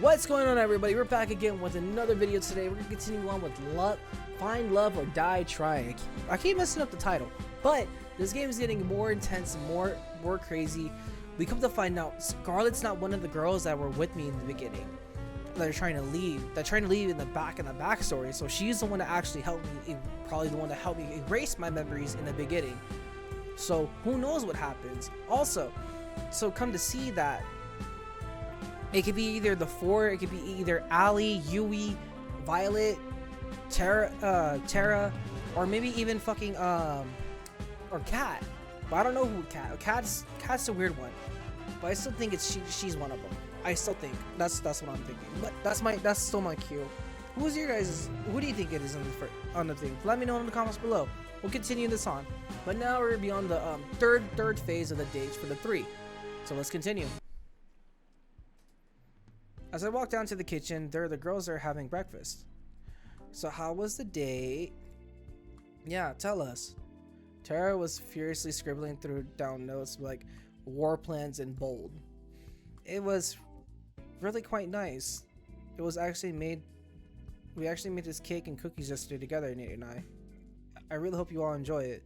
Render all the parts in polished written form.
What's going on, everybody? We're back again with another video today. We're gonna continue on with Find Love or Die Trying. I keep messing up the title, but this game is getting more intense, more crazy. We come to find out Scarlett's not one of the girls that were with me in the beginning. They're trying to leave. They're trying to leave in the backstory. So she's the one that actually helped me. Probably the one that helped me erase my memories in the beginning. So who knows what happens? Also, so come to see that. It could be either the four. It could be either Ali, Yui, Violet, Tara, or maybe even fucking or Kat. But I don't know who Kat's a weird one. But I still think it's she's one of them. I still think that's what I'm thinking. But that's still my cue. Who do you think it is on the thing? Let me know in the comments below. We'll continue this on. But now we're beyond the third phase of the dates for the 3. So let's continue. As I walk down to the kitchen, the girls are having breakfast. So how was the date? Yeah, tell us. Tara was furiously scribbling down notes like war plans in bold. It was really quite nice. We actually made this cake and cookies yesterday together, Nate and I. I really hope you all enjoy it.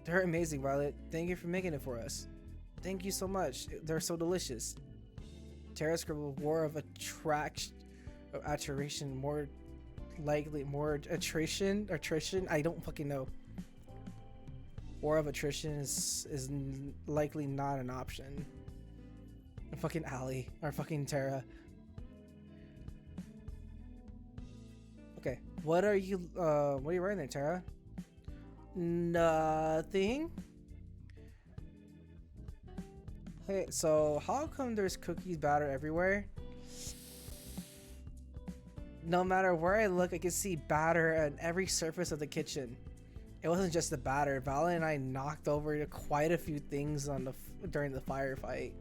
They're amazing, Violet. Thank you for making it for us. Thank you so much. They're so delicious. Tara scribbled war of attrition, more attrition. I don't fucking know. War of attrition is likely not an option. Fucking Ali or fucking Tara. Okay, what are you writing there, Tara? Nothing. Hey, so how come there's cookies batter everywhere? No matter where I look, I can see batter on every surface of the kitchen. It wasn't just the batter. Val and I knocked over quite a few things during the firefight.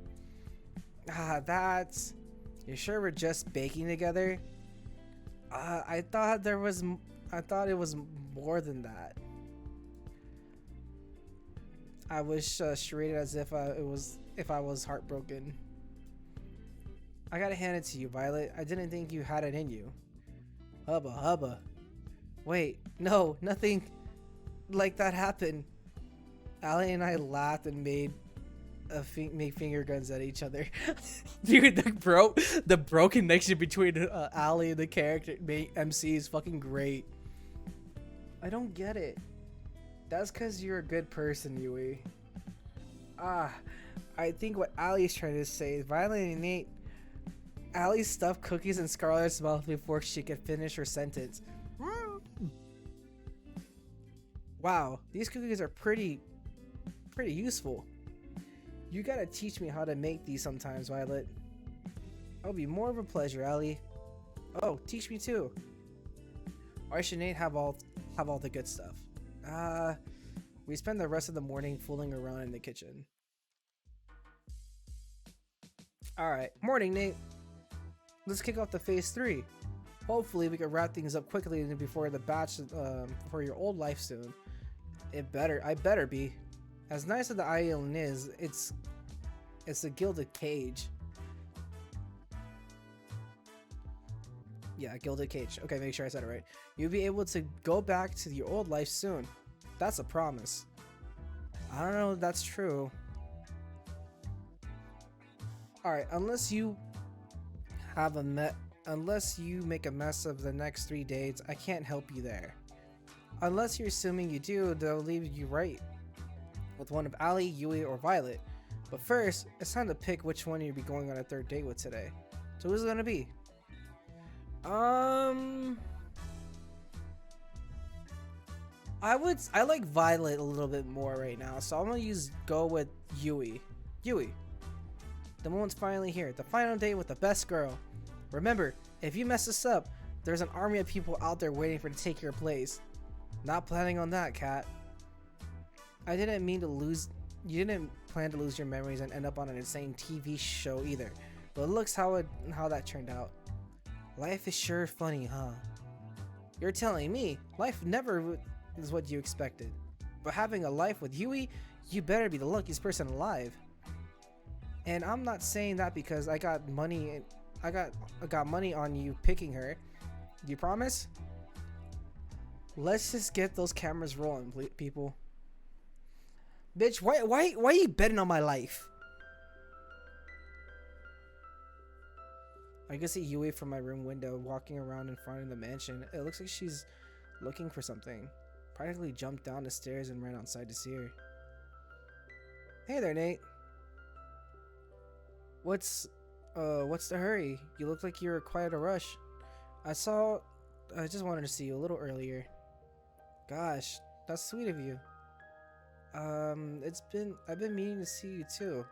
You sure we're just baking together? I thought it was more than that. I was shredded as if I was heartbroken. I gotta hand it to you, Violet. I didn't think you had it in you. Hubba. Wait, no, nothing like that happened. Ali and I laughed and made finger guns at each other. Dude, the bro connection between Ali and the character MC is fucking great. I don't get it. That's because you're a good person, Yui. I think what Ali's trying to say is Violet and Nate. Ali stuffed cookies in Scarlett's mouth before she could finish her sentence. Wow, these cookies are pretty useful. You gotta teach me how to make these sometimes, Violet. That'll be more of a pleasure, Ali. Oh, teach me too. Why should Nate have all the good stuff? We spend the rest of the morning fooling around in the kitchen. Alright, morning, Nate. Let's kick off the phase 3. Hopefully we can wrap things up quickly before the batch for your old life soon. I better be. As nice as the island is, it's a gilded cage. Yeah, gilded cage. Okay, make sure I said it right. You'll be able to go back to your old life soon. That's a promise. I don't know if that's true. Alright, unless you make a mess of the next 3 dates, I can't help you there. Unless you're assuming you do, they'll leave you right with one of Ali, Yui, or Violet. But first, it's time to pick which one you'll be going on a 3rd date with today. So who's it gonna be? I like Violet a little bit more right now, so I'm gonna go with Yui. Yui. The moment's finally here. The final date with the best girl. Remember, if you mess this up, there's an army of people out there waiting to take your place. Not planning on that, Kat. I didn't mean to lose. You didn't plan to lose your memories and end up on an insane TV show either. But looks how that turned out. Life is sure funny, huh? You're telling me life never is what you expected. But having a life with Yui, you better be the luckiest person alive. And I'm not saying that because I got money I got money on you picking her. Do you promise? Let's just get those cameras rolling, people. Bitch, why are you betting on my life? I can see Yui from my room window walking around in front of the mansion. It looks like she's looking for something. Practically jumped down the stairs and ran outside to see her. Hey there, Nate. What's the hurry? You look like you're quite a rush. I just wanted to see you a little earlier. Gosh, that's sweet of you. I've been meaning to see you too.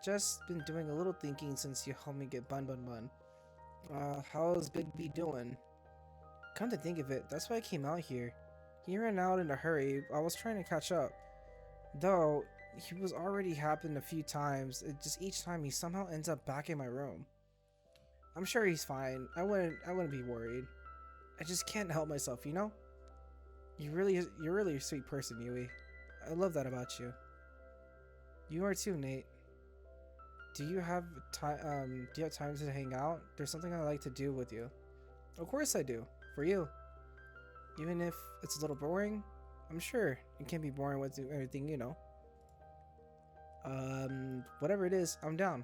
Just been doing a little thinking since you helped me get Bun. How's Big B doing? Come to think of it, that's why I came out here. He ran out in a hurry. I was trying to catch up. Though, he was already happened a few times. It just each time he somehow ends up back in my room. I'm sure he's fine. I wouldn't be worried. I just can't help myself, you know? You're really a sweet person, Yui. I love that about you. You are too, Nate. Do you have time to hang out? There's something I'd like to do with you. Of course I do. For you. Even if it's a little boring, I'm sure it can be boring with everything, you know. Whatever it is, I'm down.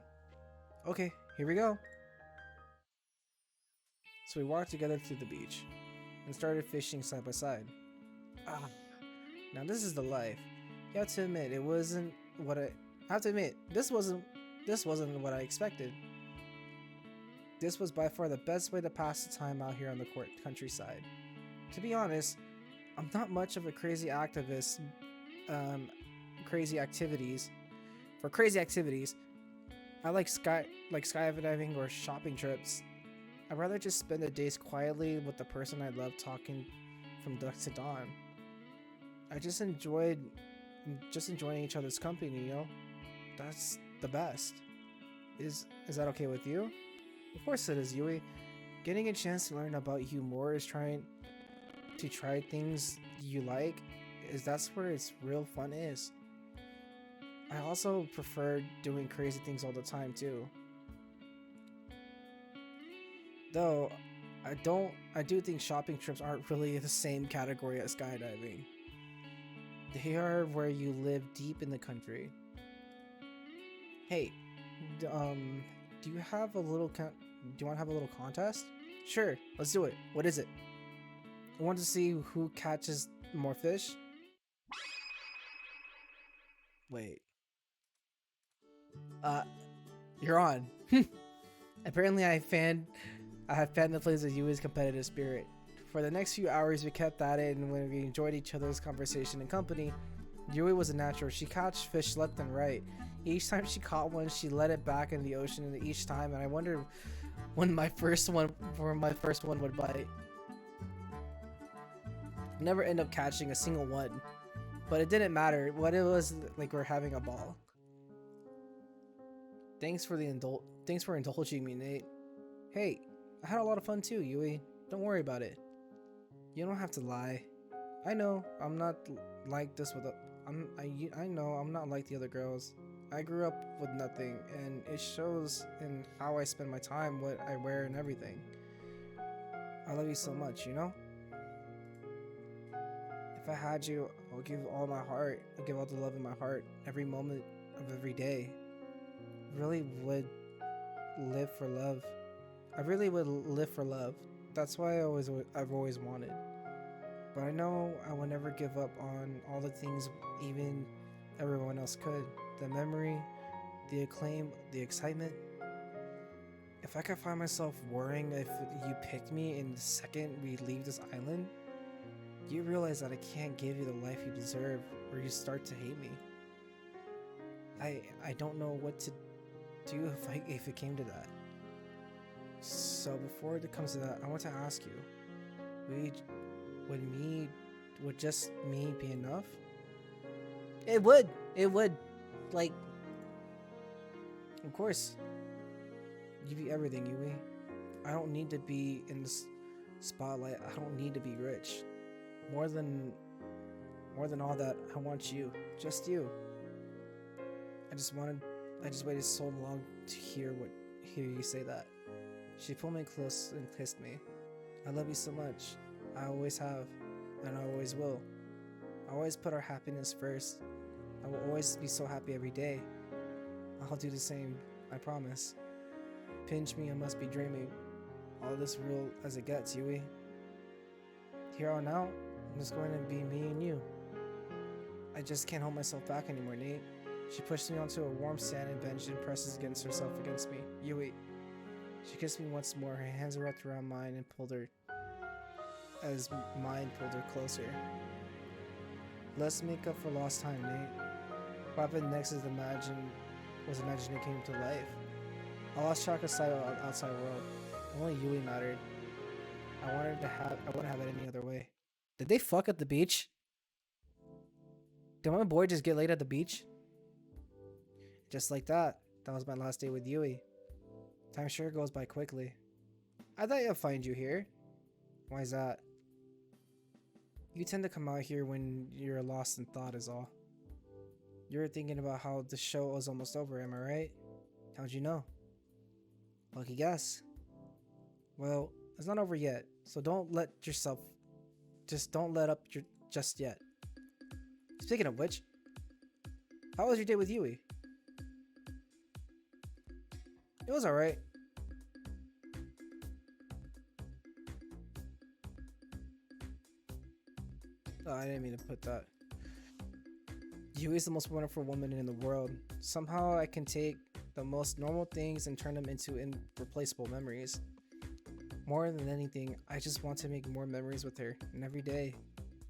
Okay, here we go. So we walked together through the beach and started fishing side by side. Now this is the life. You have to admit, this wasn't what I expected. This was by far the best way to pass the time out here on the countryside. To be honest, I'm not much of a crazy activist. Crazy activities. I like skydiving or shopping trips. I'd rather just spend the days quietly with the person I love, talking from dusk to dawn. I just enjoying each other's company, you know? That's the best. Is that okay with you? Of course it is, Yui. Getting a chance to learn about you more is trying to try things you like, that's where its real fun is. I also prefer doing crazy things all the time too. Though I do think shopping trips aren't really the same category as skydiving. They are where you live deep in the country. Hey, do you want to have a little contest? Sure, let's do it. What is it? I want to see who catches more fish. Wait. You're on. Apparently I have fanned the flames of Yui's competitive spirit. For the next few hours we kept at it, and when we enjoyed each other's conversation and company, Yui was a natural. She caught fish left and right. Each time she caught one, she let it back in the ocean, and each time, and I wondered when my first one would bite. Never end up catching a single one, but it didn't matter. What it was, like, we're having a ball. Thanks for indulging me, Nate. Hey, I had a lot of fun too, Yui. Don't worry about it. You don't have to lie. I know I'm not like this I know I'm not like the other girls. I grew up with nothing, and it shows in how I spend my time, what I wear, and everything. I love you so much, you know? If I had you, I'll give all my heart. I'll give all the love in my heart every moment of every day. Really would live for love. I really would live for love. That's why I've always wanted. But I know I will never give up on all the things even everyone else could. The memory, the acclaim, the excitement. If I could find myself worrying if you picked me in the second we leave this island, you realize that I can't give you the life you deserve, or you start to hate me. I don't know what to do if it came to that. So before it comes to that, I want to ask you, would just me be enough? It would. Like, of course. Give you everything, Yui. I don't need to be in the spotlight. I don't need to be rich. More than all that, I want you. Just you. I just waited so long to hear what hear you say that. She pulled me close and kissed me. I love you so much. I always have, and I always will. I always put our happiness first. I will always be so happy every day. I'll do the same, I promise. Pinch me, I must be dreaming. All this real as it gets, Yui. Here on out, I'm just going to be me and you. I just can't hold myself back anymore, Nate. She pushed me onto a warm sanded bench and presses against herself against me. Yui. She kissed me once more, her hands wrapped around mine and pulled her as mine pulled her closer. Let's make up for lost time, Nate. What happened next is imagining came to life. I lost track of sight of the outside world. Only Yui mattered. I wouldn't have it any other way. Did they fuck at the beach? Did my boy just get laid at the beach? Just like that. That was my last day with Yui. Time sure goes by quickly. I thought I'd find you here. Why is that? You tend to come out here when you're lost in thought is all. You were thinking about how the show was almost over, am I right? How'd you know? Lucky guess. Well, it's not over yet, so don't let up just yet. Speaking of which, how was your day with Yui? It was alright. Oh, I didn't mean to put that. Yui is the most wonderful woman in the world. Somehow I can take the most normal things and turn them into irreplaceable memories. More than anything, I just want to make more memories with her, and every day,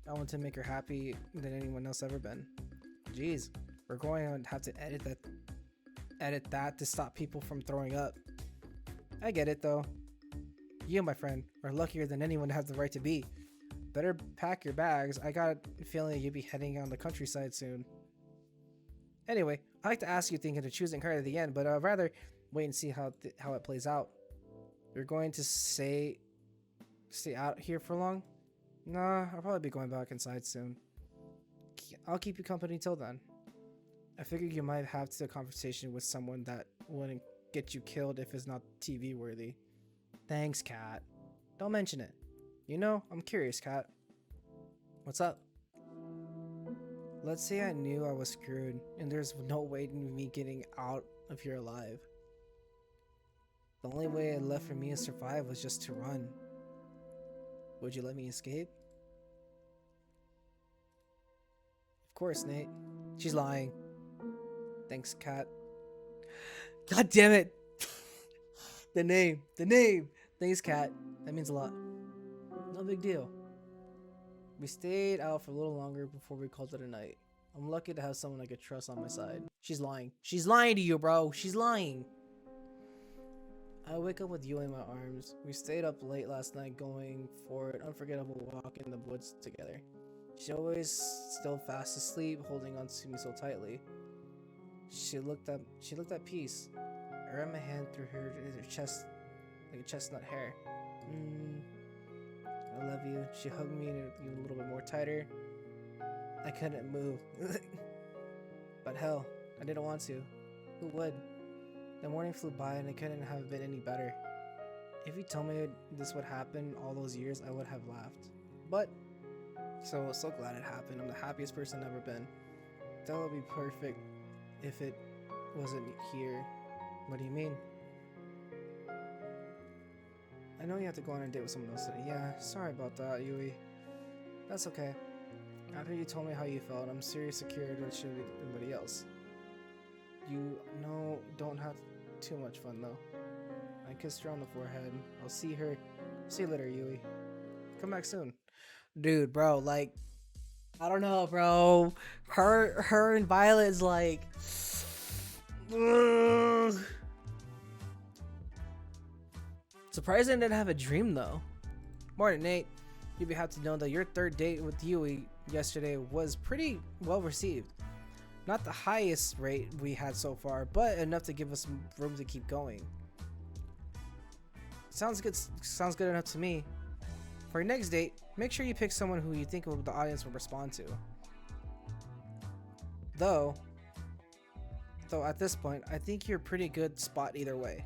I want to make her happy than anyone else ever been. Jeez, we're going to have to edit that to stop people from throwing up. I get it though. You, my friend, are luckier than anyone to have the right to be. Better pack your bags. I got a feeling you'll be heading out on the countryside soon. Anyway, I like to ask you thinking of choosing her at the end, but I'd rather wait and see how it plays out. You're going to stay out here for long? Nah, I'll probably be going back inside soon. I'll keep you company till then. I figured you might have a conversation with someone that wouldn't get you killed if it's not TV worthy. Thanks, Kat. Don't mention it. You know, I'm curious, Kat. What's up? Let's say I knew I was screwed and there's no way of me getting out of here alive. The only way left for me to survive was just to run. Would you let me escape? Of course, Nate. She's lying. Thanks, Kat. God damn it! The name! Thanks, Kat. That means a lot. No big deal. We stayed out for a little longer before we called it a night. I'm lucky to have someone I could trust on my side. She's lying. She's lying to you, bro. She's lying. I wake up with you in my arms. We stayed up late last night going for an unforgettable walk in the woods together. She always still fast asleep, holding on to me so tightly. She looked at peace. I ran my hand through her chest like a chestnut hair. I love you. She hugged me even a little bit more tighter. I couldn't move. But hell, I didn't want to. Who would? The morning flew by and it couldn't have been any better. If you told me this would happen all those years, I would have laughed. But, so glad it happened. I'm the happiest person I've ever been. That would be perfect if it wasn't here. What do you mean? I know you have to go on a date with someone else today. Yeah, sorry about that, Yui. That's okay. After you told me how you felt, I'm seriously secured with everybody else. You know, don't have too much fun though. I kissed her on the forehead. I'll see you later, Yui. Come back soon. Dude, bro, like, I don't know, bro. Her and Violet's like, surprised I didn't have a dream though. Morning, Nate. You'd be happy to know that your third date with Yui yesterday was pretty well received. Not the highest rate we had so far, but enough to give us some room to keep going. Sounds good enough to me. For your next date, make sure you pick someone who you think the audience will respond to. Though at this point, I think you're a pretty good spot either way.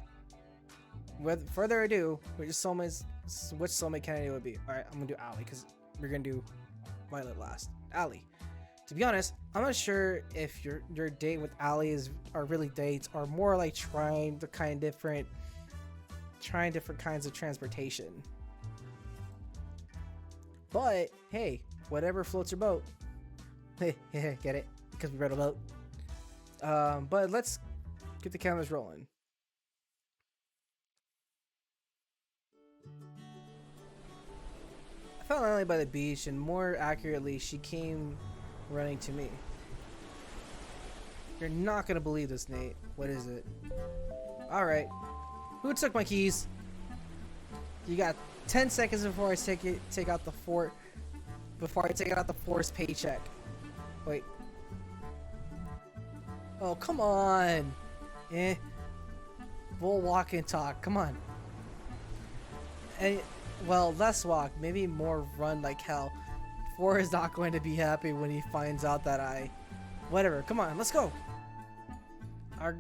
with further ado, which soulmate candidate would be? All right, I'm gonna do Allie because we're gonna do Violet last. Allie. To be honest, I'm not sure if your date with Allie are really dates or more like trying different kinds of transportation. But hey, whatever floats your boat. Get it? Because we rode a boat. But let's get the cameras rolling. I found Allie by the beach, and more accurately, she came running to me. You're not gonna believe this, Nate. What is it? Alright. Who took my keys? You got 10 seconds before I take out the forced paycheck. Wait. Oh, come on. We'll walk and talk. Come on. And well, less walk, maybe more run like hell. Four is not going to be happy when he finds out that whatever. Come on, let's go.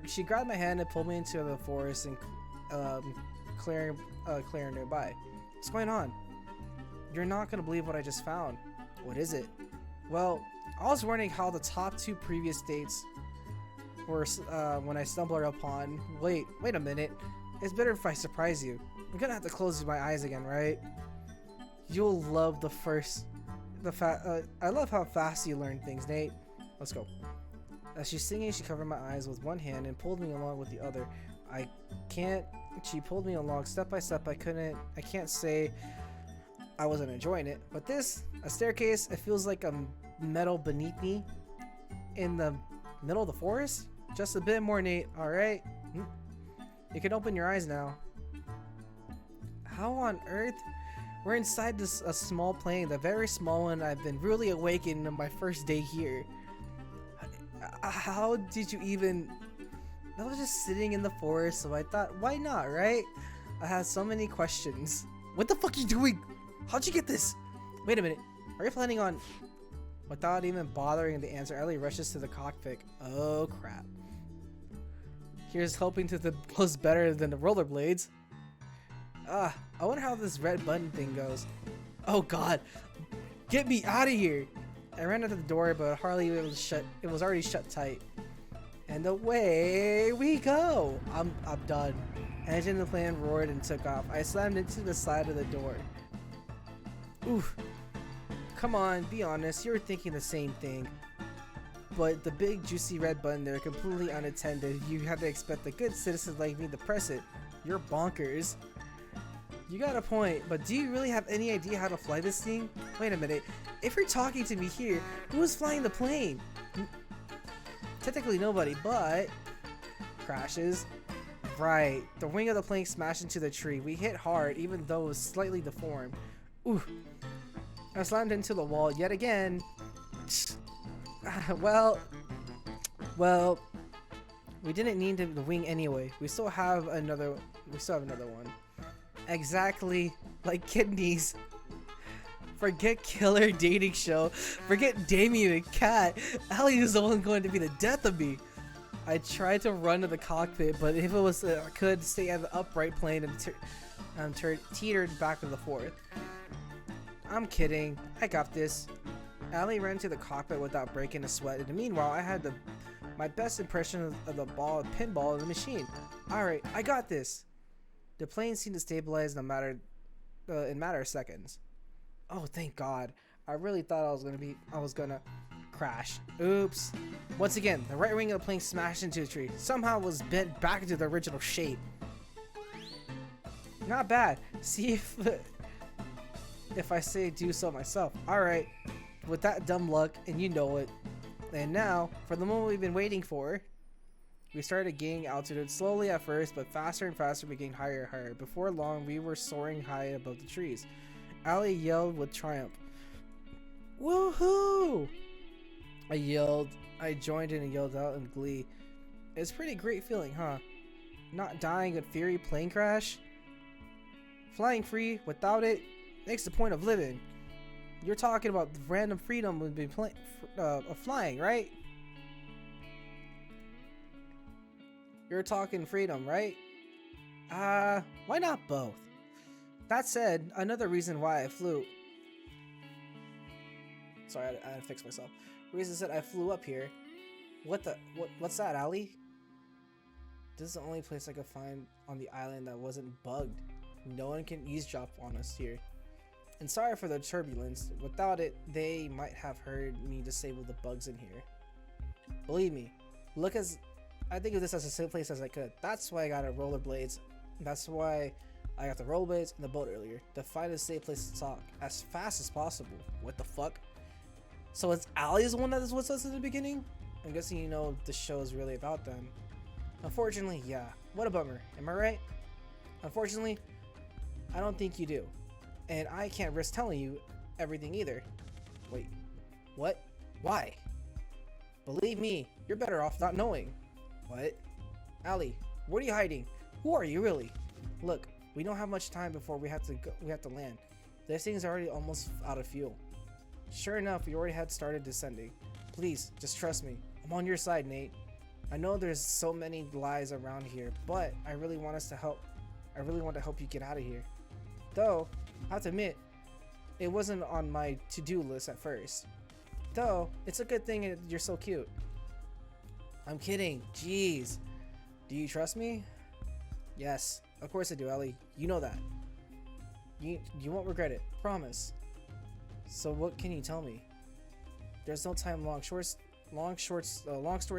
She grabbed my hand and pulled me into the forest and clearing nearby. What's going on? You're not gonna believe what I just found. What is it? Well, I was wondering how the top 2 previous dates were when I stumbled upon. Wait a minute. It's better if I surprise you. I'm gonna have to close my eyes again, right? You'll love I love how fast you learn things, Nate. Let's go. As she's singing, she covered my eyes with one hand and pulled me along with the other. She pulled me along step by step. I can't say I wasn't enjoying it, but a staircase, it feels like a metal beneath me in the middle of the forest. Just a bit more, Nate. All right. You can open your eyes now. How on earth? We're inside a small plane, the very small one. I've been really awakened on my first day here. How did you even... I was just sitting in the forest, so I thought, why not, right? I had so many questions. What the fuck are you doing? How'd you get this? Wait a minute. Are you planning on... Without even bothering to answer, Ellie rushes to the cockpit. Oh, crap. Here's hoping to the was better than the rollerblades. I wonder how this red button thing goes. Oh god, get me out of here! I ran out the door, but hardly it was shut. It was already shut tight. And away we go. I'm done. Engine of the plane roared and took off. I slammed into the side of the door. Oof. Come on, be honest. You were thinking the same thing. But the big juicy red button there, completely unattended. You had to expect a good citizen like me to press it. You're bonkers. You got a point, but do you really have any idea how to fly this thing? Wait a minute. If you're talking to me here, who is flying the plane? Technically nobody, but... Crashes. Right. The wing of the plane smashed into the tree. We hit hard, even though it was slightly deformed. Ooh. I slammed into the wall yet again. Well, we didn't need the wing anyway. We still have another one. Exactly like kidneys. Forget killer dating show. Forget Damien and Kat. Allie is the one going to be the death of me. I tried to run to the cockpit, but if it was I could stay at the upright plane and teetered back and forth. I'm kidding. I got this. Allie ran to the cockpit without breaking a sweat. In the meanwhile, I had my best impression of the pinball in the machine. Alright, I got this. The plane seemed to stabilize in a matter of seconds. Oh, thank God. I really thought I was gonna crash. Oops. Once again, the right wing of the plane smashed into a tree. Somehow was bent back into the original shape. Not bad. See if I say do so myself. Alright. With that dumb luck, and you know it. And now, for the moment we've been waiting for. We started gaining altitude slowly at first, but faster and faster we gained higher and higher. Before long, we were soaring high above the trees. Allie yelled with triumph. Woohoo! I yelled. I joined in and yelled out in glee. It's a pretty great feeling, huh? Not dying in theory plane crash? Flying free without it makes the point of living. You're talking about random freedom would be of flying, right? You're talking freedom, right? Why not both? That said, another reason why I flew. Sorry, I had to fix myself. Reason said I flew up here. What's that, Ali? This is the only place I could find on the island that wasn't bugged. No one can eavesdrop on us here. And sorry for the turbulence. Without it, they might have heard me disable the bugs in here. Believe me, I think of this as a safe place as I could. That's why I got a rollerblades. That's why I got the rollerblades and the boat earlier. To find a safe place to talk as fast as possible. What the fuck? So it's Ali's the one that was with us in the beginning? I'm guessing you know the show is really about them. Unfortunately, yeah. What a bummer. Am I right? Unfortunately, I don't think you do. And I can't risk telling you everything either. Wait, what? Why? Believe me, you're better off not knowing. What? Ali, what are you hiding? Who are you really? Look, we don't have much time before we have to land. This thing's already almost out of fuel. Sure enough, we already had started descending. Please, just trust me. I'm on your side, Nate. I know there's so many lies around here, but I really want us to help. I really want to help you get out of here. Though, I have to admit, it wasn't on my to-do list at first. Though, it's a good thing you're so cute. I'm kidding. Jeez. Do you trust me? Yes, of course I do, Ellie. You know that. You won't regret it. Promise. So what can you tell me? There's no time. Long story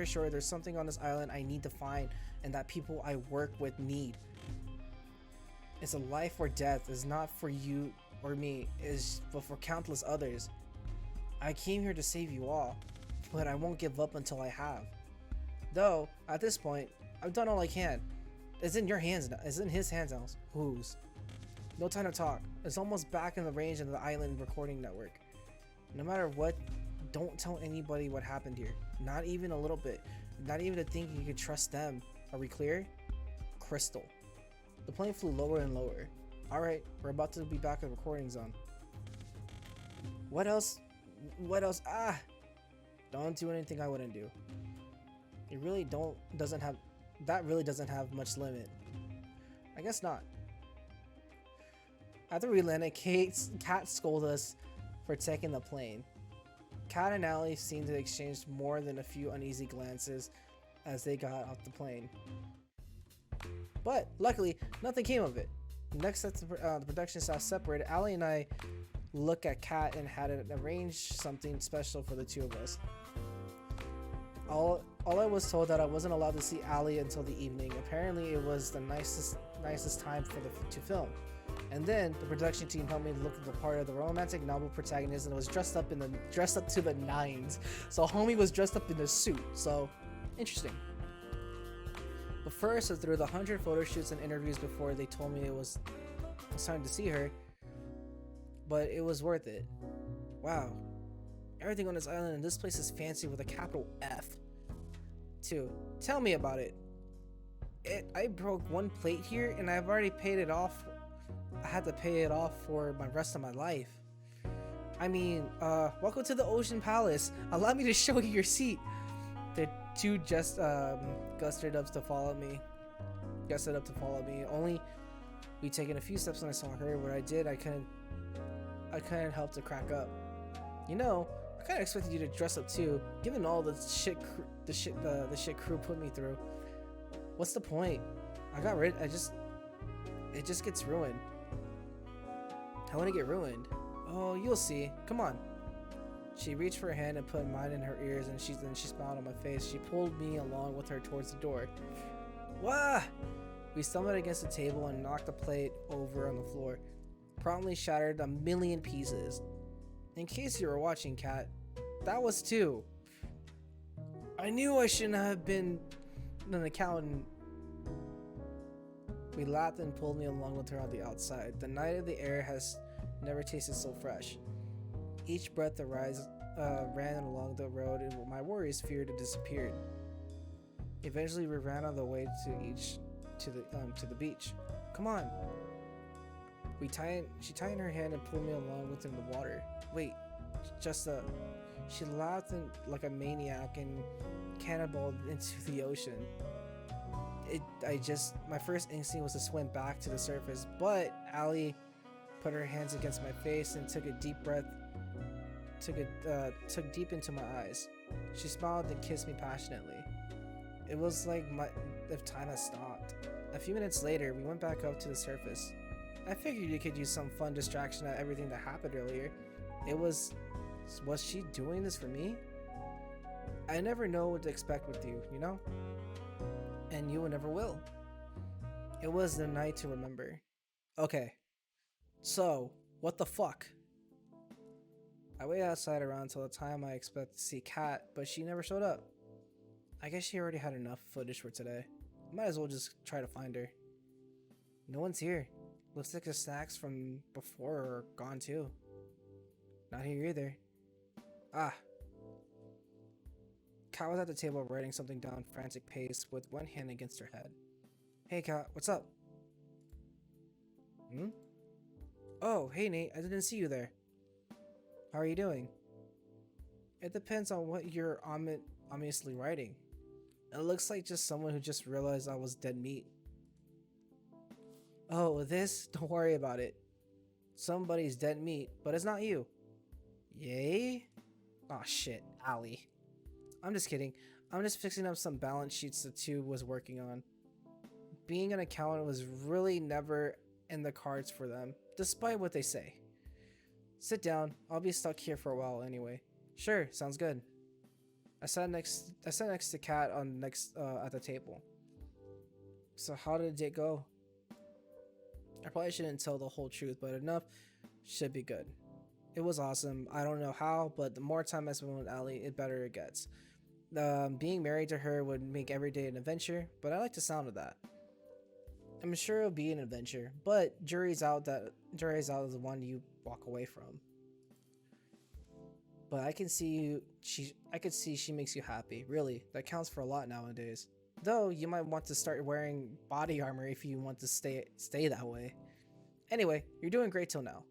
short, there's something on this island I need to find, and that people I work with need. It's a life or death. It's not for you or me, but for countless others. I came here to save you all, but I won't give up until I have. Though, at this point, I've done all I can. It's in your hands now. It's in his hands now. Whose? No time to talk. It's almost back in the range of the island recording network. No matter what, don't tell anybody what happened here. Not even a little bit. Not even to think you could trust them. Are we clear? Crystal. The plane flew lower and lower. Alright, we're about to be back in the recording zone. What else? What else? Don't do anything I wouldn't do. It really doesn't have much limit. I guess not. After we landed, Kat scolded us for taking the plane. Kat and Allie seemed to exchange more than a few uneasy glances as they got off the plane. But luckily, nothing came of it. Next, as the production staff separated, Allie and I looked at Kat and had arranged something special for the two of us. All I was told that I wasn't allowed to see Allie until the evening. Apparently, it was the nicest time to film. And then the production team helped me look at the part of the romantic novel protagonist, and it was dressed up to the nines. So homie was dressed up in a suit. So interesting. But first, through the 100 photo shoots and interviews before they told me it was time to see her. But it was worth it. Wow. Everything on this island and this place is fancy with a capital F. 2. Tell me about it. I broke one plate here and I've already paid it off. I had to pay it off for the rest of my life. I mean, welcome to the Ocean Palace. Allow me to show you your seat. The two just gusted up to follow me. Only we taken a few steps when I saw her. What I did, I couldn't help to crack up. You know, I kind of expected you to dress up too, given all the shit crew put me through. What's the point? It just gets ruined. I want to get ruined. Oh, you'll see. Come on. She reached for her hand and put mine in her ears, and she smiled on my face. She pulled me along with her towards the door. Wah! We stumbled against the table and knocked the plate over on the floor, promptly shattered a million pieces. In case you were watching, Kat, that was 2. I knew I shouldn't have been an accountant. We laughed and pulled me along with her on the outside. The night of the air has never tasted so fresh. Each breath that ran along the road, and my feared to disappeared. Eventually, we ran on the way to the beach. Come on. She tightened her hand and pulled me along with her in the water. Wait, she laughed like a maniac and cannonballed into the ocean. My first instinct was to swim back to the surface, but Allie put her hands against my face and took a deep breath, took deep into my eyes. She smiled and kissed me passionately. It was like if time had stopped. A few minutes later, we went back up to the surface. I figured you could use some fun distraction at everything that happened earlier. Was she doing this for me? I never know what to expect with you, you know? And you never will. It was the night to remember. Okay, so, what the fuck? I waited outside around until the time I expected to see Kat, but she never showed up. I guess she already had enough footage for today. Might as well just try to find her. No one's here. Looks like the snacks from before are gone too. Not here either. Ah. Kat was at the table writing something down frantic pace with one hand against her head. Hey Kat, what's up? Hmm? Oh, hey Nate, I didn't see you there. How are you doing? It depends on what you're ominously writing. It looks like just someone who just realized I was dead meat. Oh, this? Don't worry about it. Somebody's dead meat, but it's not you. Yay? Aw shit, Allie. I'm just kidding. I'm just fixing up some balance sheets the two was working on. Being an accountant was really never in the cards for them, despite what they say. Sit down. I'll be stuck here for a while anyway. Sure, sounds good. I sat next to Kat at the table. So how did it go? I probably shouldn't tell the whole truth, but enough should be good. It was awesome. I don't know how, but the more time I spend with Allie, the better it gets. Being married to her would make every day an adventure, but I like the sound of that. I'm sure it'll be an adventure, but jury's out is the one you walk away from. But I can see she makes you happy. Really, that counts for a lot nowadays. Though you might want to start wearing body armor if you want to stay that way. Anyway, you're doing great till now.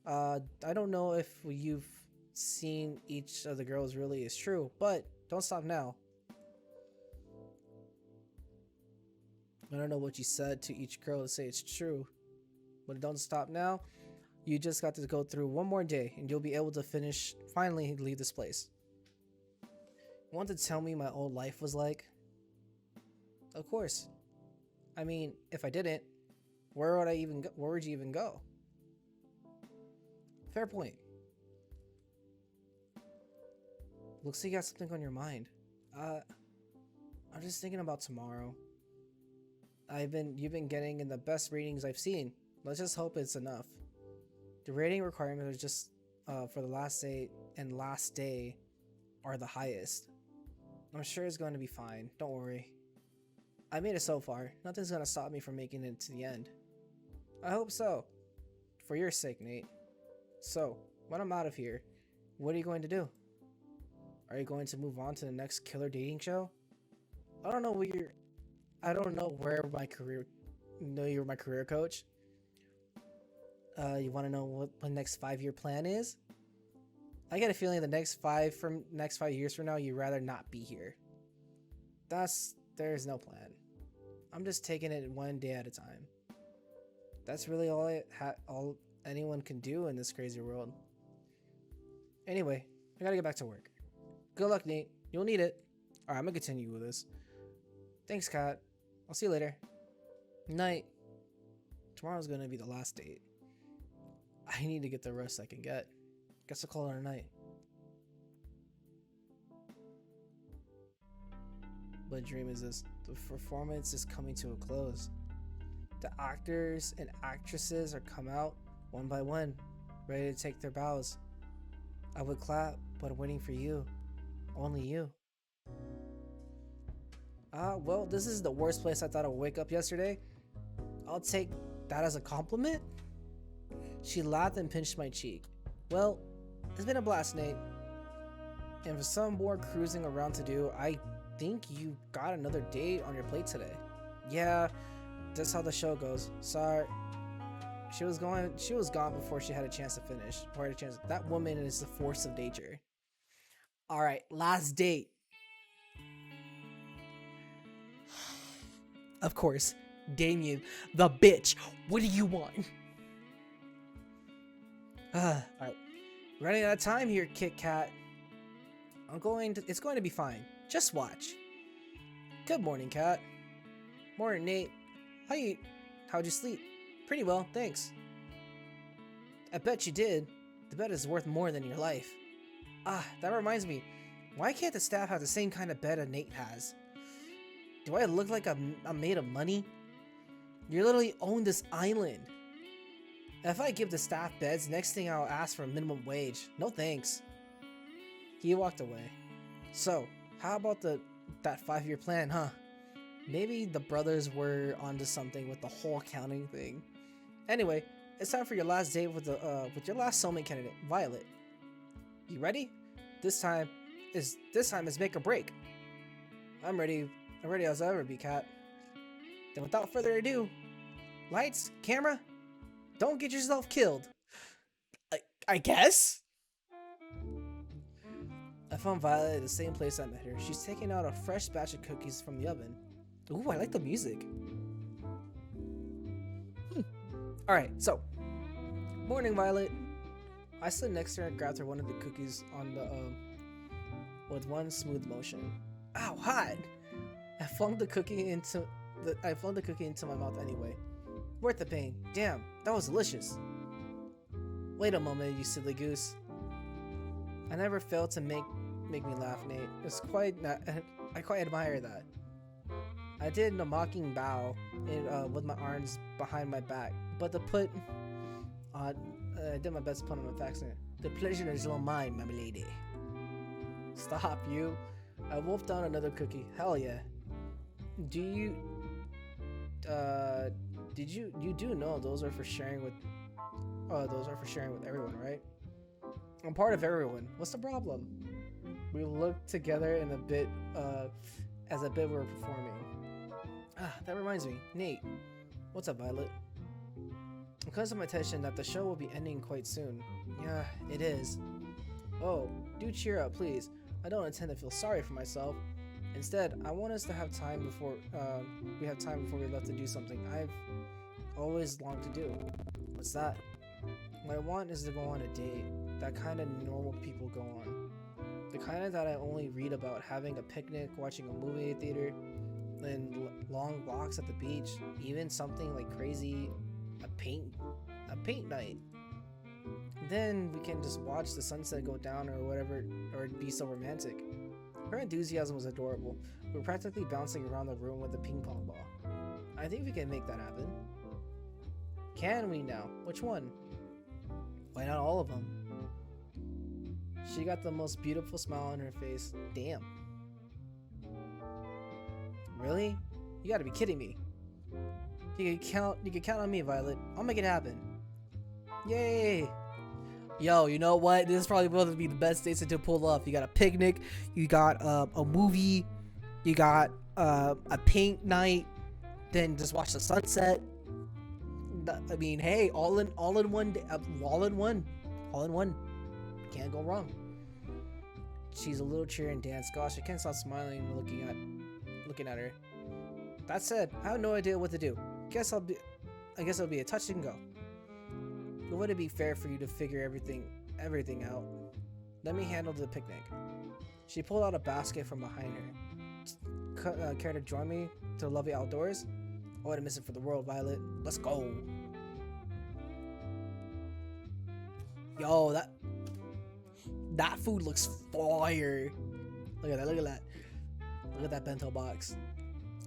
I don't know if you've seen each of the girls really is true, but don't stop now. I don't know what you said to each girl to say it's true, but don't stop now. You just got to go through one more day and you'll be able to finally leave this place. You want to tell me my old life was like? Of course. I mean, if I didn't, where would you even go? Fair point. Looks like you got something on your mind. I'm just thinking about tomorrow. You've been getting in the best ratings I've seen. Let's just hope it's enough. The rating requirements are just for the last day and last day are the highest. I'm sure it's going to be fine. Don't worry. I made it so far. Nothing's going to stop me from making it to the end. I hope so. For your sake, Nate. So, when I'm out of here, what are you going to do? Are you going to move on to the next killer dating show? I don't know where my career. No, you're my career coach. You want to know what my next 5-year plan is? I get a feeling the next 5 years from now, you'd rather not be here. There's no plan. I'm just taking it one day at a time. That's really all anyone can do in this crazy world. Anyway, I gotta get back to work. Good luck, Nate. You'll need it. Alright, I'm gonna continue with this. Thanks, Kat. I'll see you later. Night. Tomorrow's gonna be the last date. I need to get the rest I can get. Guess I'll call it a night. What dream is this? The performance is coming to a close. The actors and actresses are come out one by one, ready to take their bows. I would clap, but I'm waiting for you. Only you. Well, this is the worst place I thought I would wake up yesterday. I'll take that as a compliment. She laughed and pinched my cheek. Well, it's been a blast, Nate. And for some more cruising around to do, I think you got another date on your plate today. Yeah, that's how the show goes. Sorry. She was gone before she had a chance to finish. That woman is the force of nature. Alright, last date. Of course, Damien, the bitch. What do you want? Alright. Running out of time here, Kit Kat. It's going to be fine. Just watch. Good morning, Kat. Morning, Nate. How'd you sleep? Pretty well, thanks. I bet you did. The bed is worth more than your life. That reminds me. Why can't the staff have the same kind of bed that Nate has? Do I look like I'm made of money? You literally own this island. If I give the staff beds, next thing I'll ask for a minimum wage. No thanks. He walked away. So, how about that 5-year plan, huh? Maybe the brothers were onto something with the whole accounting thing. Anyway, it's time for your last date with your last soulmate candidate, Violet. You ready? This time is make or break. I'm ready as I'll ever be, Kat. Then without further ado, lights, camera, don't get yourself killed. I guess? I found Violet at the same place I met her. She's taking out a fresh batch of cookies from the oven. Ooh, I like the music. Alright, so. Morning, Violet. I stood next to her and grabbed her one of the cookies on the, with one smooth motion. Ow, hot! I flung the cookie into my mouth anyway. Worth the pain. Damn, that was delicious. Wait a moment, you silly goose. I never failed to make me laugh, Nate. I quite admire that. I did a mocking bow with my arms behind my back, but I did my best to put on an accent. The pleasure is all mine, my lady. Stop, you. I wolfed down another cookie. Hell yeah. You do know those are for sharing with everyone, right? I'm part of everyone. What's the problem? We looked together in a bit as a bit we were performing. That reminds me. Nate. What's up, Violet? It comes to my attention that the show will be ending quite soon. Yeah, it is. Oh, do cheer up, please. I don't intend to feel sorry for myself. Instead, I want us to have time before we left to do something I've always longed to do. What's that? What I want is to go on a date. That kind of normal people go on. The kind of that I only read about, having a picnic, watching a movie at theater, and long walks at the beach. Even something like crazy, a paint night. Then we can just watch the sunset go down or whatever, or be so romantic. Her enthusiasm was adorable. We were practically bouncing around the room with a ping pong ball. I think we can make that happen. Can we now? Which one? Why not all of them? She got the most beautiful smile on her face. Damn. Really? You gotta be kidding me. You can count on me, Violet. I'll make it happen. Yay! Yo, you know what? This is probably going to be the best dates to pull off. You got a picnic, you got a movie, you got a paint night, then just watch the sunset. I mean, hey, all in one. Can't go wrong. She's a little cheer and dance. Gosh, I can't stop smiling and looking at her. That said, I have no idea what to do. I guess it'll be a touch and go. It wouldn't be fair for you to figure everything out. Let me handle the picnic. She pulled out a basket from behind her. Care to join me to the lovely outdoors? I wouldn't miss it for the world, Violet. Let's go. Yo, that food looks fire. Look at that. Look at that bento box.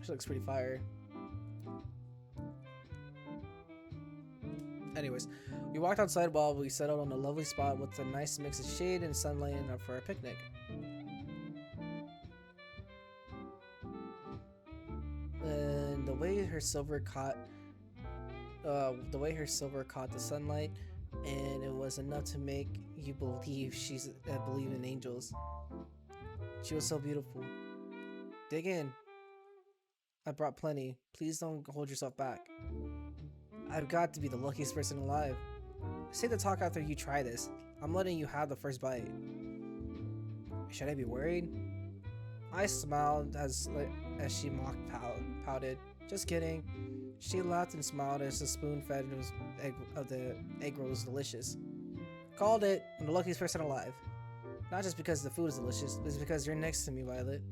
She looks pretty fire. Anyways, we walked outside while we settled on a lovely spot with a nice mix of shade and sunlight enough for our picnic. And the way her silver caught the sunlight, and it was enough to make you believe believe in angels. She was so beautiful. Dig in. I brought plenty. Please don't hold yourself back. I've got to be the luckiest person alive. Say the talk after you try this. I'm letting you have the first bite. Should I be worried? I smiled as she pouted. Just kidding. She laughed and smiled as the spoon fed of the egg roll was delicious. Called it. I'm the luckiest person alive. Not just because the food is delicious, but it's because you're next to me, Violet.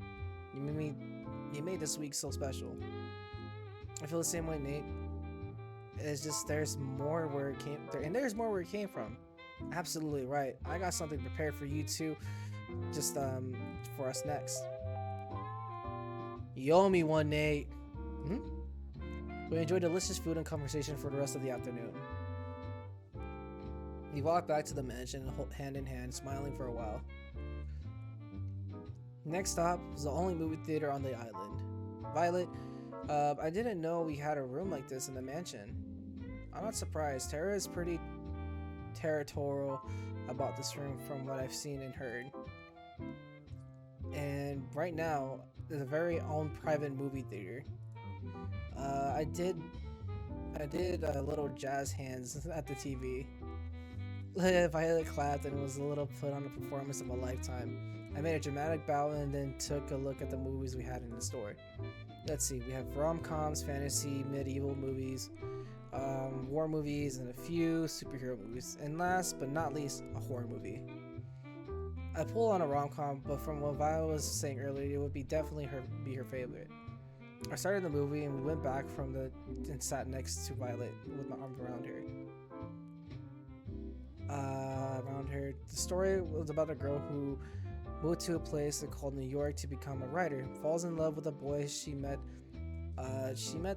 You made this week so special. I feel the same way, Nate. It's just there's more where it came there, and there's more where it came from. Absolutely right. I got something prepared for you too. Just for us next. You owe me one, Nate. We enjoyed delicious food and conversation for the rest of the afternoon. We walked back to the mansion hand in hand, smiling for a while. Next stop was the only movie theater on the island. Violet, I didn't know we had a room like this in the mansion. I'm not surprised. Tara is pretty territorial about this room from what I've seen and heard. And right now, there's a very own private movie theater. I did little jazz hands at the TV. Violet clapped and it was a little put on a performance of a lifetime. I made a dramatic bow and then took a look at the movies we had in the store. Let's see, we have rom-coms, fantasy, medieval movies, war movies, and a few superhero movies. And last but not least, a horror movie. I pulled on a rom-com, but from what Violet was saying earlier, it would be definitely her favorite. I started the movie and we went back and sat next to Violet with my arms around her. The story was about a girl who moved to a place called New York to become a writer, falls in love with a boy she met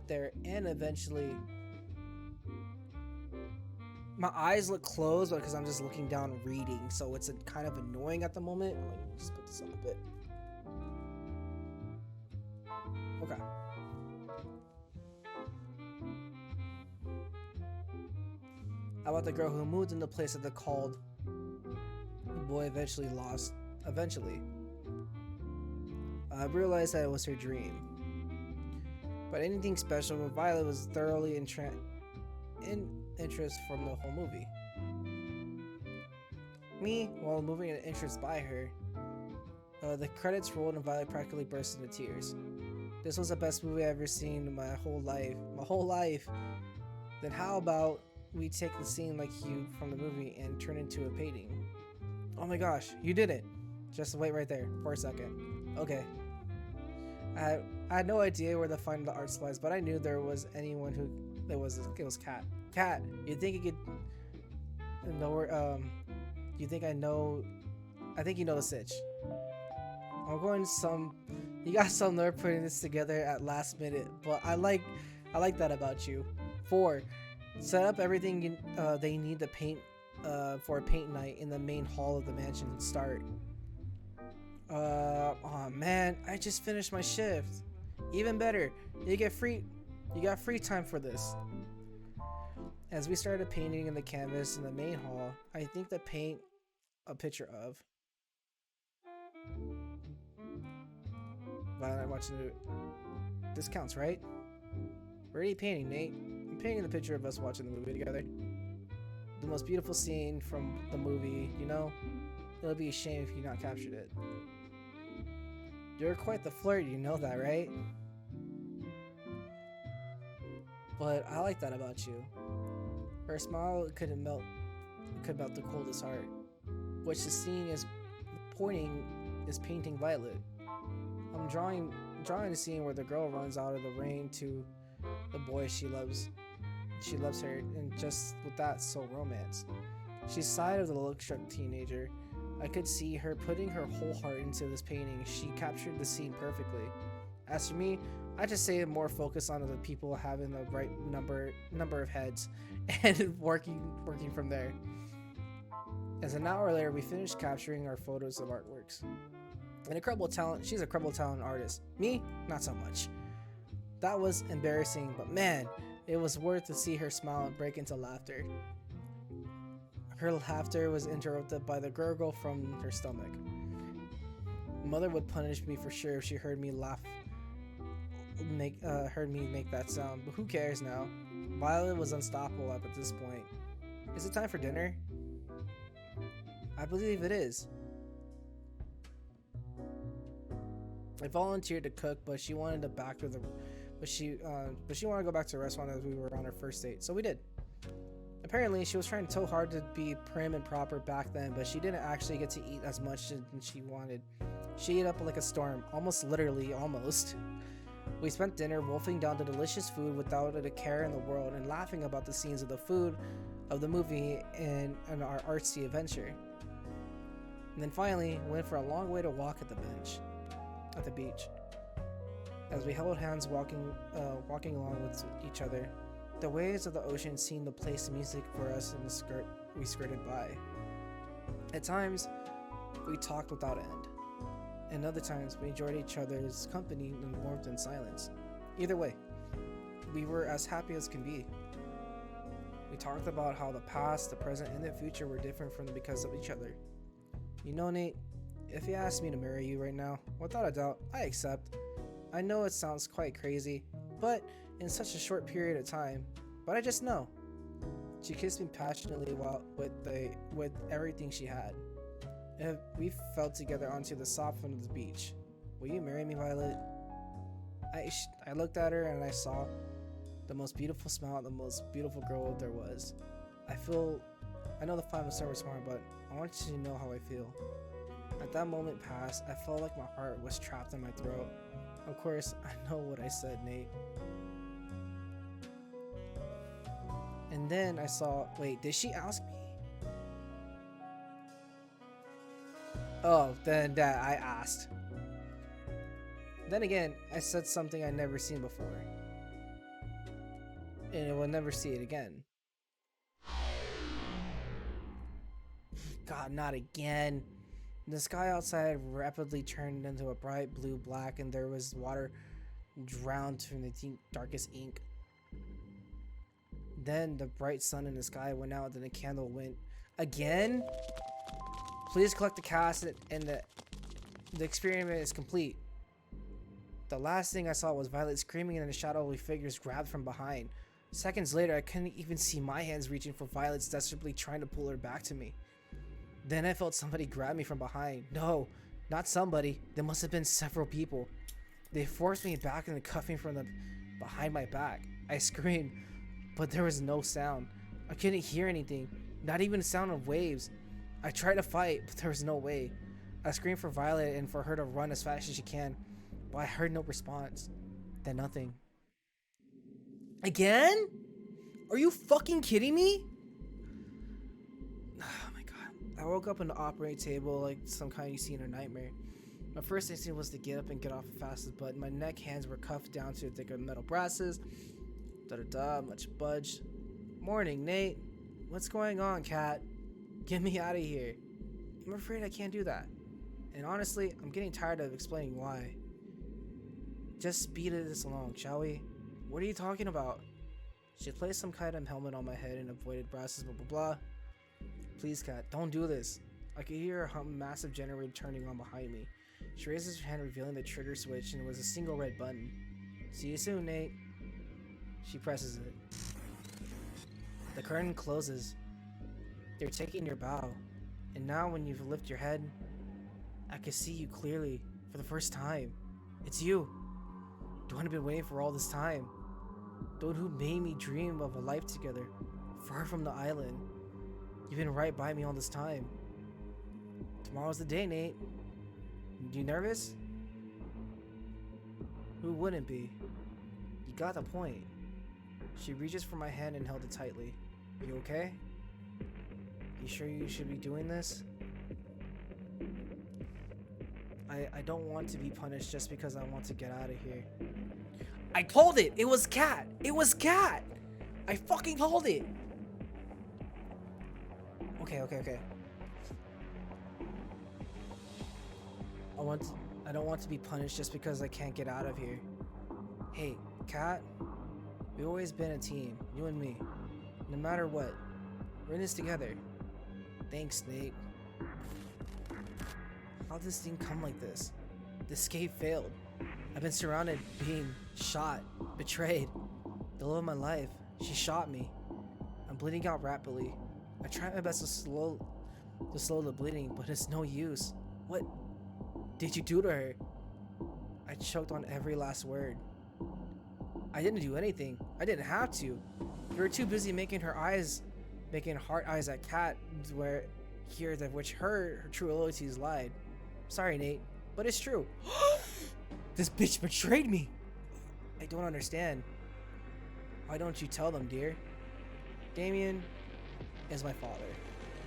there, and eventually my eyes look closed because I'm just looking down reading, so it's kind of annoying at the moment. Let me just put this on a bit. Okay. About the girl who moved into a place that they called the boy eventually I realized that it was her dream. But anything special, but Violet was thoroughly in interest from the whole movie. Me, while moving in interest by her, the credits rolled and Violet practically burst into tears. This was the best movie I've ever seen in my whole life. Then how about we take the scene like you from the movie and turn it into a painting? Oh my gosh, you did it! Just wait right there for a second. Okay. I had no idea where to find the art supplies, but I knew there was anyone who it was Kat. Kat, you think you could know where you think I know the sitch. I'm going you got some nerve putting this together at last minute, but I like that about you. 4. Set up everything they need to paint for a paint night in the main hall of the mansion and start. Oh man, I just finished my shift. Even better, you got free time for this. As we started painting in the canvas in the main hall, I think to paint a picture of Violet watching it. This counts, right? Where are you painting, Nate? I'm painting the picture of us watching the movie together. The most beautiful scene from the movie, you know? It would be a shame if you not captured it. You're quite the flirt, you know that, right? But I like that about you. Her smile could melt the coldest heart. Which the scene is painting Violet. I'm drawing a scene where the girl runs out of the rain to the boy she loves. She loves her, and just with that, so romance. She sighed of the look-struck teenager. I could see her putting her whole heart into this painting. She captured the scene perfectly. As for me, I just say more focus on the people having the right number of heads and working from there. As an hour later, we finished capturing our photos of artworks. She's a incredible talent artist. Me, not so much. That was embarrassing, but man, it was worth to see her smile and break into laughter. Her laughter was interrupted by the gurgle from her stomach. Mother would punish me for sure if she heard me make that sound, but who cares now? Violet was unstoppable at this point. Is it time for dinner? I believe it is. I volunteered to cook, but she wanted to back with but she wanted to go back to the restaurant as we were on our first date, so we did. Apparently, she was trying so hard to be prim and proper back then, but she didn't actually get to eat as much as she wanted. She ate up like a storm, almost literally, almost. We spent dinner wolfing down the delicious food without a care in the world and laughing about the scenes of the food of the movie and our artsy adventure. And then finally, we went for a long way to walk at the beach. As we held hands walking along with each other, the waves of the ocean seemed to play some music for us in the we skirted by. At times, we talked without end, and other times we enjoyed each other's company and warmth and silence. Either way, we were as happy as can be. We talked about how the past, the present, and the future were different from because of each other. You know, Nate, if you asked me to marry you right now, without a doubt, I accept. I know it sounds quite crazy, but in such a short period of time, but I just know. She kissed me passionately with everything she had. And we fell together onto the soft front of the beach. Will you marry me, Violet? I looked at her and I saw the most beautiful smile, the most beautiful girl there was. I know the 5 star was smart, but I want you to know how I feel. At that moment passed, I felt like my heart was trapped in my throat. Of course, I know what I said, Nate. And then I saw, wait, did she ask me? Oh, then that I asked. Then again, I said something I'd never seen before. And I will never see it again. God, not again. The sky outside rapidly turned into a bright blue black, and there was water drowned from the darkest ink. Then the bright sun in the sky went out, and the candle went again. Please collect the cast, and the experiment is complete. The last thing I saw was Violet screaming, and the shadowy figures grabbed from behind. Seconds later, I couldn't even see my hands reaching for Violet's, desperately trying to pull her back to me. Then I felt somebody grab me from behind. No, not somebody. There must have been several people. They forced me back and cuffed me from behind my back. I screamed, but there was no sound. I couldn't hear anything, not even the sound of waves. I tried to fight, but there was no way. I screamed for Violet and for her to run as fast as she can, but I heard no response. Then nothing. Again? Are you fucking kidding me? Oh my god. I woke up on the operating table like some kind you see in a nightmare. My first instinct was to get up and get off as fast as, but my neck hands were cuffed down to the thick of metal brasses. Much budge. Morning, Nate. What's going on, cat? Get me out of here. I'm afraid I can't do that. And honestly, I'm getting tired of explaining why. Just speed this along, shall we? What are you talking about? She placed some kind of helmet on my head and avoided brasses, blah blah blah. Please, cat, don't do this. I could hear a massive generator turning on behind me. She raises her hand, revealing the trigger switch, and it was a single red button. See you soon, Nate. She presses it. The curtain closes. They're taking your bow, and now when you lift your head, I can see you clearly for the first time. It's you. The one I've been waiting for all this time. The one who made me dream of a life together, far from the island. You've been right by me all this time. Tomorrow's the day, Nate. You nervous? Who wouldn't be? You got the point. She reaches for my hand and held it tightly. You okay? You sure you should be doing this? I don't want to be punished just because I want to get out of here. I told it! It was Cat! It was Cat! I fucking told it! Okay. I don't want to be punished just because I can't get out of here. Hey, Cat, we've always been a team, you and me. No matter what, we're in this together. Thanks, Nate. How'd this thing come like this? The escape failed. I've been surrounded, being shot, betrayed. The love of my life, she shot me. I'm bleeding out rapidly. I tried my best to slow the bleeding, but it's no use. What did you do to her? I choked on every last word. I didn't do anything. I didn't have to. You were too busy making heart eyes at Kat, where here that which her true loyalties lied. Sorry, Nate, but it's true. This bitch betrayed me. I don't understand. Why don't you tell them, dear? Damien is my father.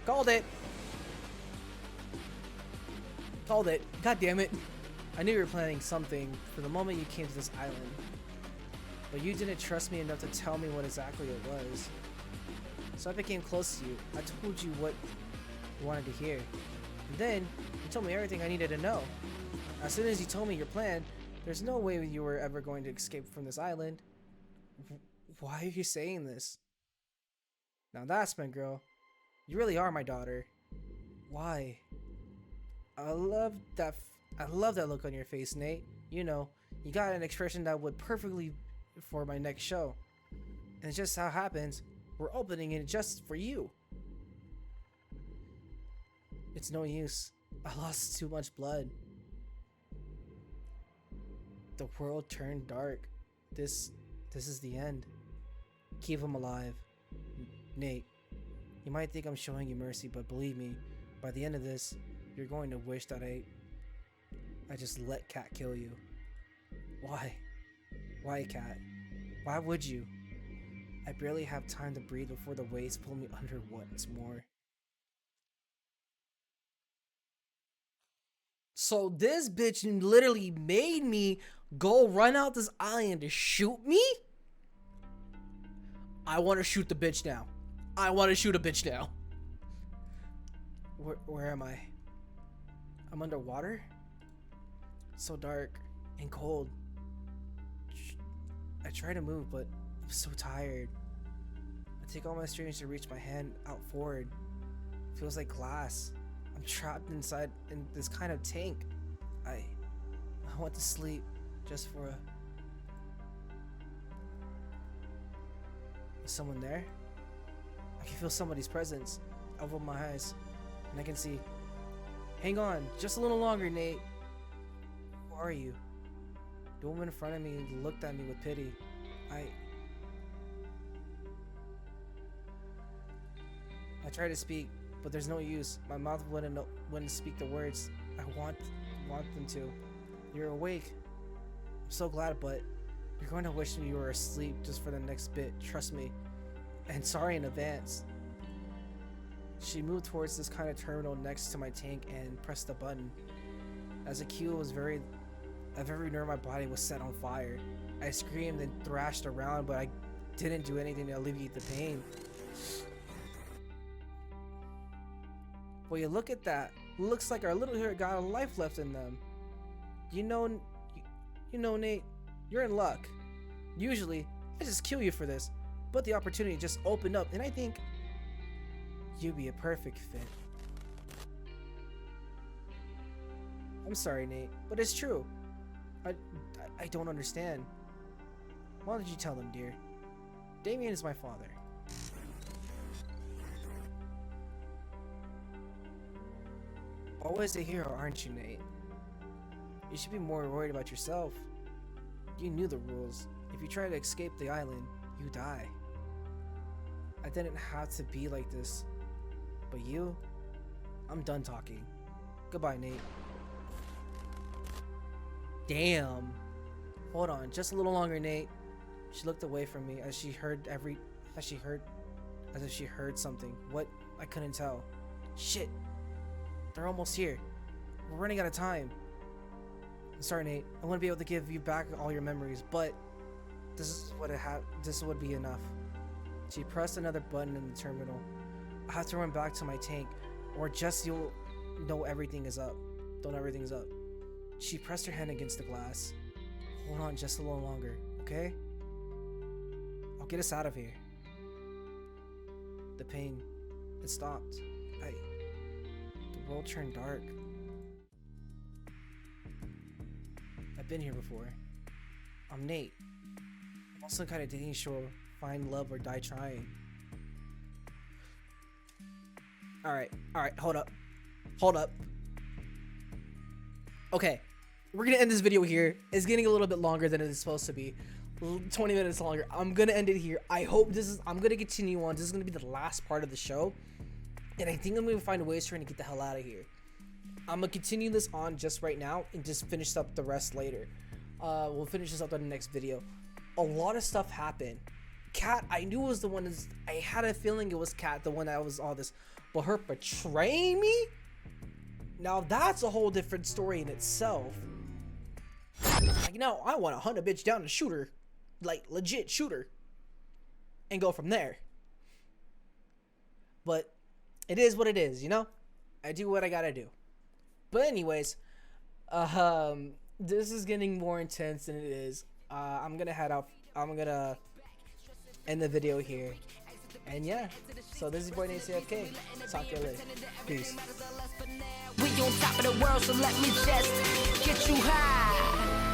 Called it. Called it. God damn it. I knew you were planning something from the moment you came to this island. But you didn't trust me enough to tell me what exactly it was. So I became close to you. I told you what you wanted to hear. And then you told me everything I needed to know. As soon as you told me your plan, there's no way you were ever going to escape from this island. Why are you saying this? Now that's my girl. You really are my daughter. Why? I love that look on your face, Nate. You know, you got an expression that would perfectly for my next show. And it's just how it happens, we're opening it just for you. It's no use. I lost too much blood. The world turned dark. This is the end. Keep him alive. Nate, you might think I'm showing you mercy, but believe me, by the end of this, you're going to wish that I just let Kat kill you. Why? Why, Kat? Why would you? I barely have time to breathe before the waves pull me under once more. So this bitch literally made me go run out this island to shoot me? I want to shoot the bitch now. I want to shoot a bitch now. Where am I? I'm underwater? It's so dark and cold. I try to move, but I'm so tired. I take all my strength to reach my hand out forward. It feels like glass. I'm trapped inside in this kind of tank. I want to sleep just for a... Is someone there? I can feel somebody's presence. I open my eyes and I can see. Hang on, just a little longer, Nate. Who are you? The woman in front of me looked at me with pity. I tried to speak, but there's no use. My mouth wouldn't speak the words I want them to. You're awake. I'm so glad, but you're going to wish you were asleep just for the next bit. Trust me. And sorry in advance. She moved towards this kind of terminal next to my tank and pressed the button. As the cue was every nerve of my body was set on fire. I screamed and thrashed around, but I didn't do anything to alleviate the pain. Well, you look at that. Looks like our little hero got a life left in them. You know, Nate, you're in luck. Usually, I just kill you for this, but the opportunity just opened up, and I think you'd be a perfect fit. I'm sorry, Nate, but it's true. I don't understand. Why did you tell them, dear? Damien is my father. Always a hero, aren't you, Nate? You should be more worried about yourself. You knew the rules. If you try to escape the island, you die. I didn't have to be like this. But you? I'm done talking. Goodbye, Nate. Damn. Hold on, just a little longer, Nate. She looked away from me as if she heard something. What? I couldn't tell. Shit. They're almost here. We're running out of time. I'm sorry, Nate. I wouldn't be able to give you back all your memories, but this would be enough. She pressed another button in the terminal. I have to run back to my tank, or just you'll know everything is up. Don't know everything's up. She pressed her hand against the glass. Hold on just a little longer, okay? I'll get us out of here. The pain, it stopped. The world turned dark. I've been here before. I'm Nate. I'm on some kind of dating show, find love or die trying. Alright, hold up. Okay, we're gonna end this video here. It's getting a little bit longer than it is supposed to be. 20 minutes longer. I'm gonna end it here. I'm gonna continue on. This is gonna be the last part of the show, and I think I'm gonna find ways trying to get the hell out of here. I'm gonna continue this on just right now and just finish up the rest later. We'll finish this up in the next video. A lot of stuff happened. Kat, I knew was the one. I had a feeling it was Kat, the one that was all this, but her betraying me. Now that's a whole different story in itself. Like, now I want to hunt a bitch down and shoot her, like legit shoot her, and go from there. But it is what it is, you know. I do what I gotta do. But anyways, this is getting more intense than it is. I'm gonna head out. I'm gonna end the video here. And yeah, so this is your boy NateCFK. Talk to you later. Peace. We on top of the world, so let me just get you high.